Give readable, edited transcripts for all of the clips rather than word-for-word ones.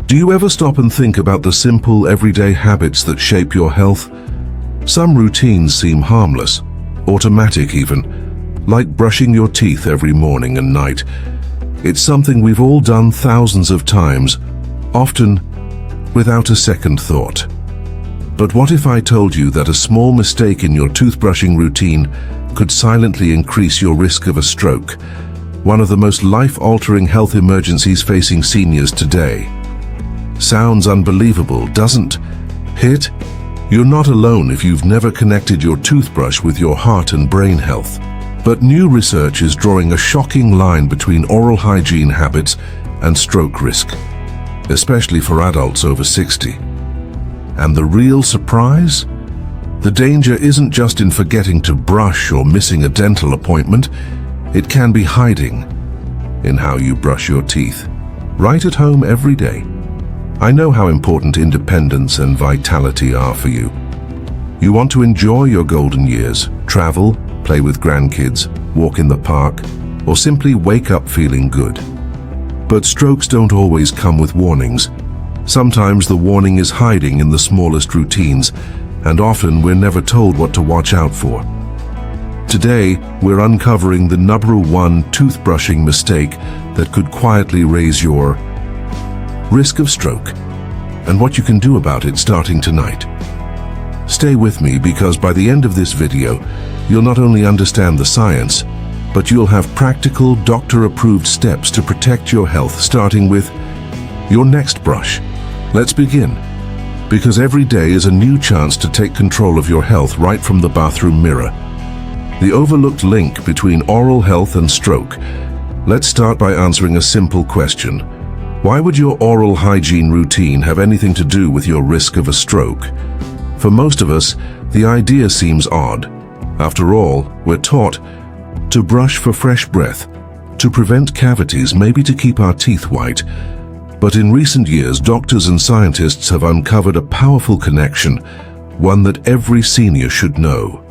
Do you ever stop and think about the simple, everyday habits that shape your health? Some routines seem harmless, automatic even, like brushing your teeth every morning and night. It's something we've all done thousands of times, often without a second thought. But what if I told you that a small mistake in your toothbrushing routine could silently increase your risk of a stroke, one of the most life-altering health emergencies facing seniors today? Sounds unbelievable, doesn't it? You're not alone if you've never connected your toothbrush with your heart and brain health. But new research is drawing a shocking line between oral hygiene habits and stroke risk, especially for adults over 60. And the real surprise? The danger isn't just in forgetting to brush or missing a dental appointment. It can be hiding in how you brush your teeth, right at home every day. I know how important independence and vitality are for you. You want to enjoy your golden years, travel, play with grandkids, walk in the park, or simply wake up feeling good. But strokes don't always come with warnings. Sometimes the warning is hiding in the smallest routines, and often we're never told what to watch out for. Today, we're uncovering the #1 toothbrushing mistake that could quietly raise your risk of stroke, and what you can do about it starting tonight. Stay with me, because by the end of this video, you'll not only understand the science, but you'll have practical, doctor-approved steps to protect your health, starting with your next brush. Let's begin, because every day is a new chance to take control of your health right from the bathroom mirror. The overlooked link between oral health and stroke. Let's start by answering a simple question. Why would your oral hygiene routine have anything to do with your risk of a stroke? For most of us, the idea seems odd. After all, we're taught to brush for fresh breath, to prevent cavities, maybe to keep our teeth white. But in recent years, doctors and scientists have uncovered a powerful connection, one that every senior should know.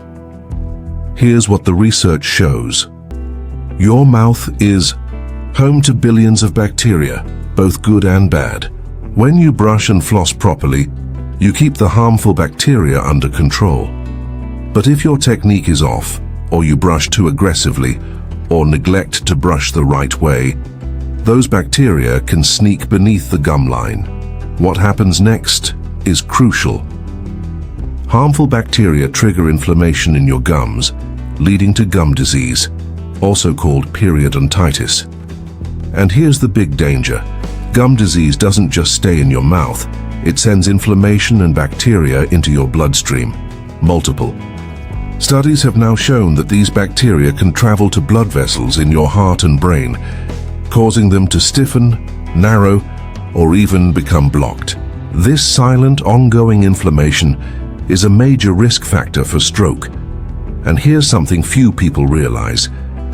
Here's what the research shows. Your mouth is home to billions of bacteria, both good and bad. When you brush and floss properly, you keep the harmful bacteria under control. But if your technique is off, or you brush too aggressively, or neglect to brush the right way, those bacteria can sneak beneath the gum line. What happens next is crucial. Harmful bacteria trigger inflammation in your gums, leading to gum disease, also called periodontitis. And here's the big danger. Gum disease doesn't just stay in your mouth. It sends inflammation and bacteria into your bloodstream. Multiple. Studies have now shown that these bacteria can travel to blood vessels in your heart and brain, causing them to stiffen, narrow, or even become blocked. This silent, ongoing inflammation is a major risk factor for stroke. And here's something few people realize.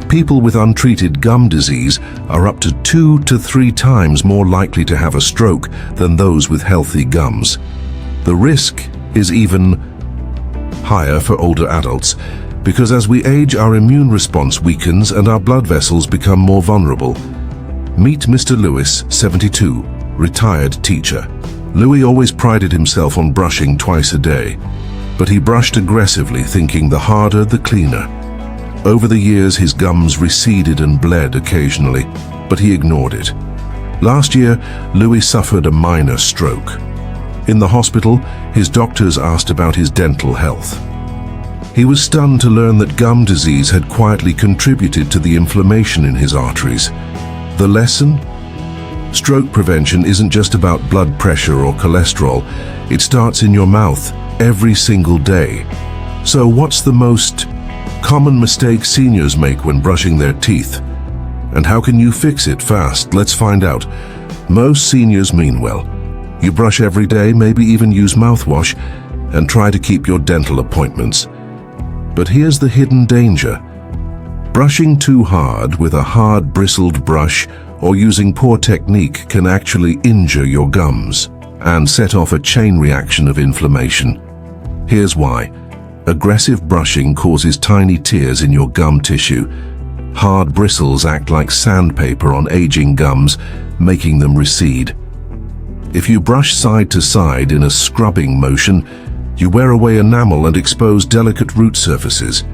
People with untreated gum disease are up to 2 to 3 times more likely to have a stroke than those with healthy gums. The risk is even higher for older adults, because as we age, our immune response weakens and our blood vessels become more vulnerable. Meet Mr. Lewis, 72, retired teacher. Louis always prided himself on brushing twice a day, but he brushed aggressively, thinking the harder, the cleaner. Over the years, his gums receded and bled occasionally, but he ignored it. Last year, Louis suffered a minor stroke. In the hospital, his doctors asked about his dental health. He was stunned to learn that gum disease had quietly contributed to the inflammation in his arteries. The lesson? Stroke prevention isn't just about blood pressure or cholesterol. It starts in your mouth every single day. So what's the most common mistake seniors make when brushing their teeth? And how can you fix it fast? Let's find out. Most seniors mean well. You brush every day, maybe even use mouthwash, and try to keep your dental appointments. But here's the hidden danger. Brushing too hard with a hard bristled brush or using poor technique can actually injure your gums and set off a chain reaction of inflammation. Here's why. Aggressive brushing causes tiny tears in your gum tissue. Hard bristles act like sandpaper on aging gums, making them recede. If you brush side to side in a scrubbing motion, you wear away enamel and expose delicate root surfaces.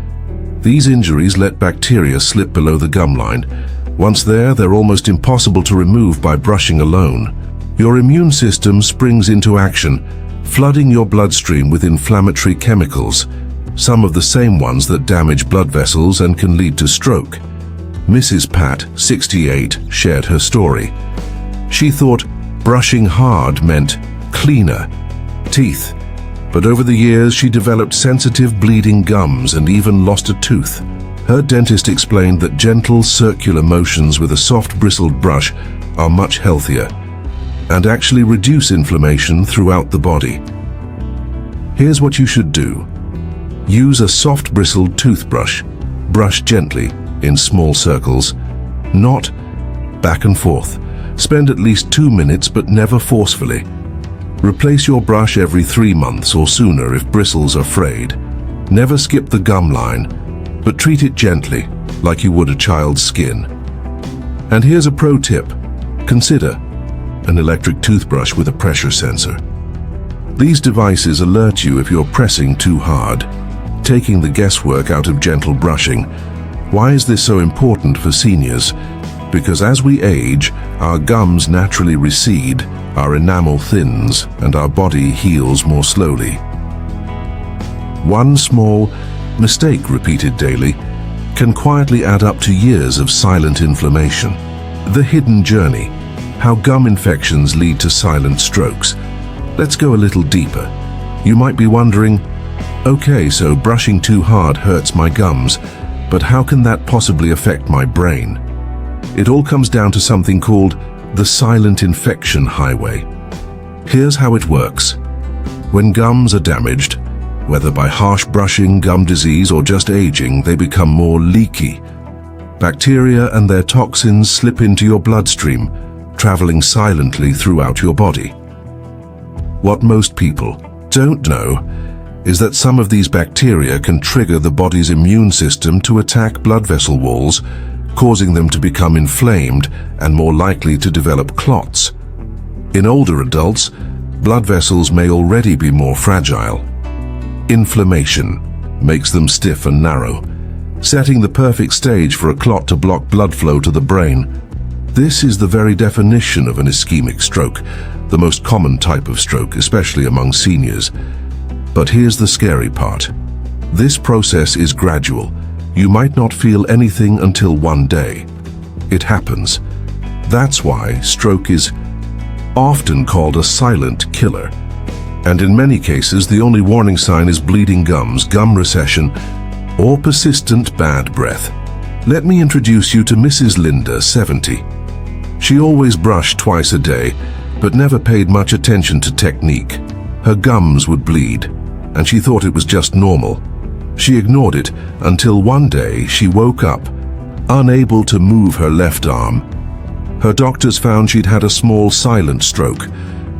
These injuries let bacteria slip below the gum line. Once there, they're almost impossible to remove by brushing alone. Your immune system springs into action, flooding your bloodstream with inflammatory chemicals, some of the same ones that damage blood vessels and can lead to stroke. Mrs. Pat, 68, shared her story. She thought brushing hard meant cleaner teeth, but over the years she developed sensitive bleeding gums and even lost a tooth. Her dentist explained that gentle circular motions with a soft bristled brush are much healthier and actually reduce inflammation throughout the body. Here's what you should do. Use a soft bristled toothbrush. Brush gently in small circles, not back and forth. Spend at least 2 minutes, but never forcefully. Replace your brush every 3 months or sooner if bristles are frayed. Never skip the gum line, but treat it gently, like you would a child's skin. And here's a pro tip. Consider an electric toothbrush with a pressure sensor. These devices alert you if you're pressing too hard, taking the guesswork out of gentle brushing. Why is this so important for seniors? Because as we age, our gums naturally recede, our enamel thins, and our body heals more slowly. One small mistake repeated daily can quietly add up to years of silent inflammation. The hidden journey, how gum infections lead to silent strokes. Let's go a little deeper. You might be wondering, okay, so brushing too hard hurts my gums, but how can that possibly affect my brain? It all comes down to something called the silent infection highway. Here's how it works. When gums are damaged, whether by harsh brushing, gum disease, or just aging, they become more leaky. Bacteria and their toxins slip into your bloodstream, traveling silently throughout your body. What most people don't know is that some of these bacteria can trigger the body's immune system to attack blood vessel walls, causing them to become inflamed and more likely to develop clots. In older adults, blood vessels may already be more fragile. Inflammation makes them stiff and narrow, setting the perfect stage for a clot to block blood flow to the brain. This is the very definition of an ischemic stroke, the most common type of stroke, especially among seniors. But here's the scary part. This process is gradual. You might not feel anything until one day. It happens. That's why stroke is often called a silent killer. And in many cases, the only warning sign is bleeding gums, gum recession, or persistent bad breath. Let me introduce you to Mrs. Linda, 70. She always brushed twice a day, but never paid much attention to technique. Her gums would bleed, and she thought it was just normal. She ignored it until one day she woke up, unable to move her left arm. Her doctors found she'd had a small silent stroke,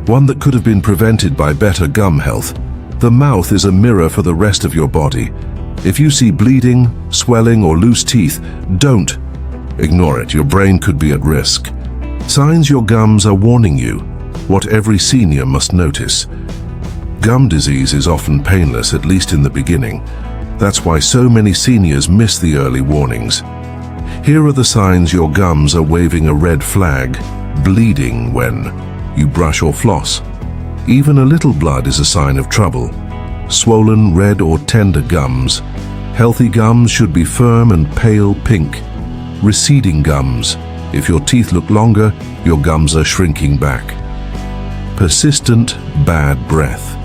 one that could have been prevented by better gum health. The mouth is a mirror for the rest of your body. If you see bleeding, swelling, or loose teeth, don't ignore it. Your brain could be at risk. Signs your gums are warning you, what every senior must notice. Gum disease is often painless, at least in the beginning. That's why so many seniors miss the early warnings. Here are the signs your gums are waving a red flag. Bleeding when you brush or floss. Even a little blood is a sign of trouble. Swollen, red, or tender gums. Healthy gums should be firm and pale pink. Receding gums. If your teeth look longer, your gums are shrinking back. Persistent bad breath,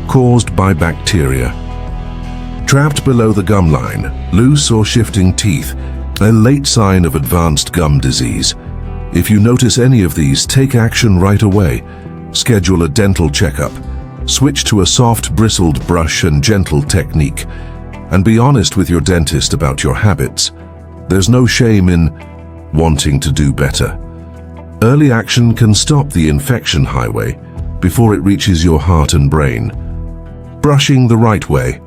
caused by bacteria. Trapped below the gum line, loose or shifting teeth, a late sign of advanced gum disease. If you notice any of these, take action right away. Schedule a dental checkup. Switch to a soft bristled brush and gentle technique. And be honest with your dentist about your habits. There's no shame in wanting to do better. Early action can stop the infection highway before it reaches your heart and brain. Brushing the right way.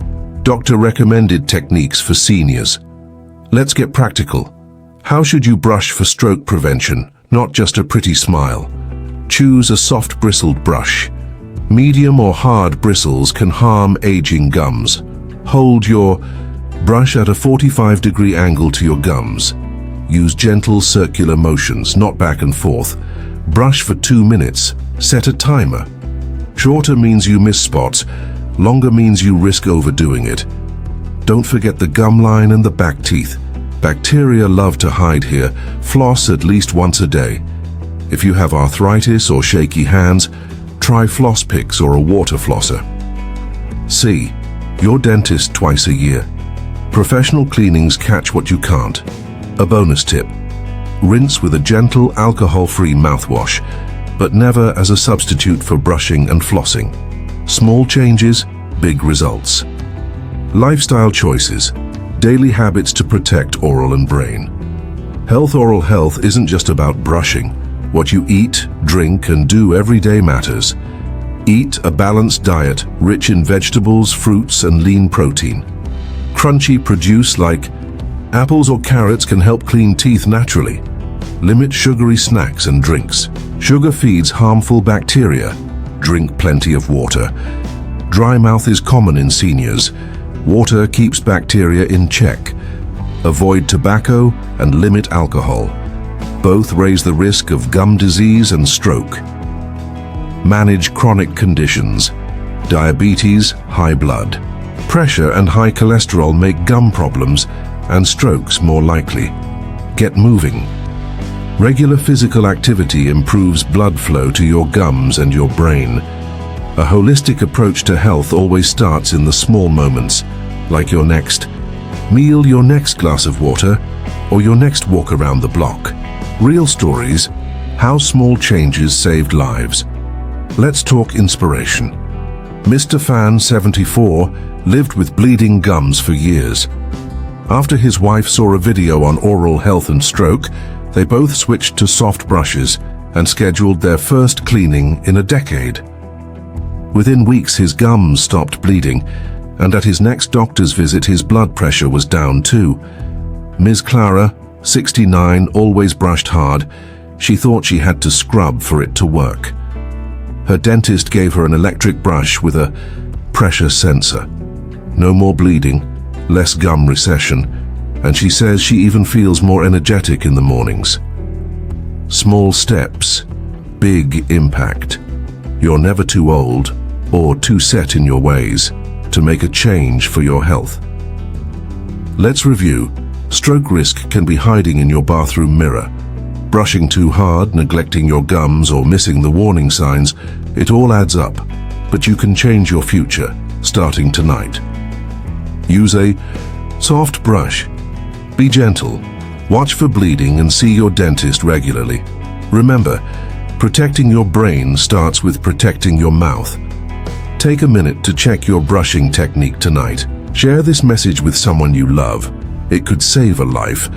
Doctor recommended techniques for seniors. Let's get practical. How should you brush for stroke prevention, not just a pretty smile? Choose a soft bristled brush. Medium or hard bristles can harm aging gums. Hold your brush at a 45-degree angle to your gums. Use gentle circular motions, not back and forth. Brush for 2 minutes. Set a timer. Shorter means you miss spots. Longer means you risk overdoing it. Don't forget the gum line and the back teeth. Bacteria love to hide here. Floss at least once a day. If you have arthritis or shaky hands, try floss picks or a water flosser. See your dentist twice a year. Professional cleanings catch what you can't. A bonus tip: rinse with a gentle, alcohol-free mouthwash, but never as a substitute for brushing and flossing. Small changes, big results. Lifestyle choices, daily habits to protect oral and brain. Oral health isn't just about brushing. What you eat, drink, and do every day matters. Eat a balanced diet rich in vegetables, fruits, and lean protein. Crunchy produce like apples or carrots can help clean teeth naturally. Limit sugary snacks and drinks. Sugar feeds harmful bacteria. Drink plenty of water. Dry mouth is common in seniors. Water keeps bacteria in check. Avoid tobacco and limit alcohol. Both raise the risk of gum disease and stroke. Manage chronic conditions. Diabetes, high blood pressure, and high cholesterol make gum problems and strokes more likely. Get moving. Regular physical activity improves blood flow to your gums and your brain. A holistic approach to health always starts in the small moments, like your next meal, your next glass of water, or your next walk around the block. Real stories, how small changes saved lives. Let's talk inspiration. Mr. Fan, 74, lived with bleeding gums for years. After his wife saw a video on oral health and stroke, they both switched to soft brushes and scheduled their first cleaning in a decade. Within weeks, his gums stopped bleeding, and at his next doctor's visit, his blood pressure was down too. Ms. Clara, 69, always brushed hard. She thought she had to scrub for it to work. Her dentist gave her an electric brush with a pressure sensor. No more bleeding, less gum recession, and she says she even feels more energetic in the mornings. Small steps, big impact. You're never too old or too set in your ways to make a change for your health. Let's review. Stroke risk can be hiding in your bathroom mirror. Brushing too hard, neglecting your gums, or missing the warning signs, it all adds up. But you can change your future, starting tonight. Use a soft brush. Be gentle. Watch for bleeding and see your dentist regularly. Remember, protecting your brain starts with protecting your mouth. Take a minute to check your brushing technique tonight. Share this message with someone you love. It could save a life.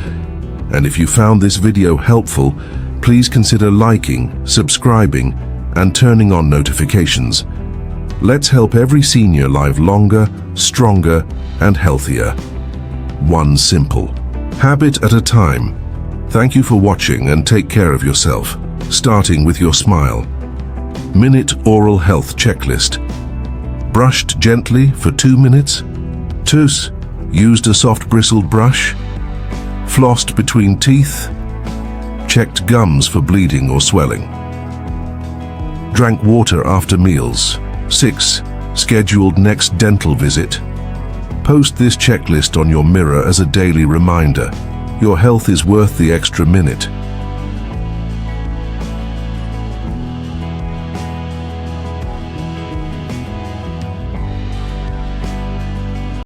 And if you found this video helpful, please consider liking, subscribing, and turning on notifications. Let's help every senior live longer, stronger, and healthier. One simple habit at a time. Thank you for watching and take care of yourself, starting with your smile. Minute oral health checklist. Brushed gently for 2 minutes. Used a soft bristled brush. Flossed between teeth. Checked gums for bleeding or swelling. Drank water after meals. 6. Scheduled next dental visit. Post this checklist on your mirror as a daily reminder. Your health is worth the extra minute.